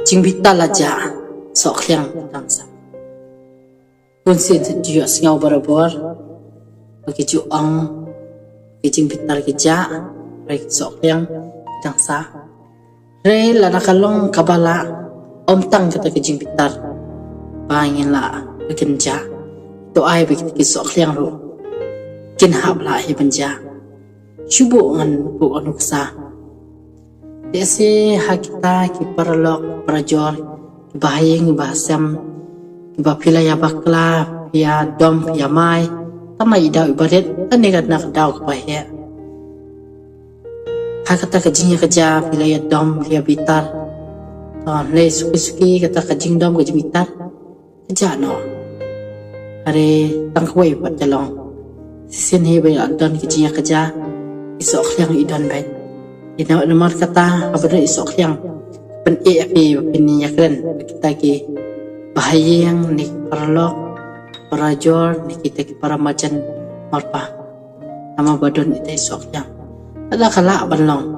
Jing bital aja sok yang tangsa. Kunci dia sengau barabor bagi juang bagi jing bital keja bagi sok yang tangsa. Re lana kalong kabala om tang kata ke jing bital bangin la bekerja itu ai bagi sok yang ru kin hab la hi banja syubu ngan bu anuksa. Desi hakita ki paralok parajor ki bahayeng bahasam ki bapila ya bakla ya dom ya mai tamai daw ibadet anegat nak daw bahaya hakata kajinya kerja pila ya dom ya bitar ton le suki kata kajing dom kajing bitar kerja no hari tangkwai pat jalong sin he bay adon kajinya kerja isok yang idon bay ina nomor kata abada isok yang pen api pini yakren kita ki bahayang ni paralok parajor ni kita ki para macan marpa nama badon ita isok yang ada kala banlong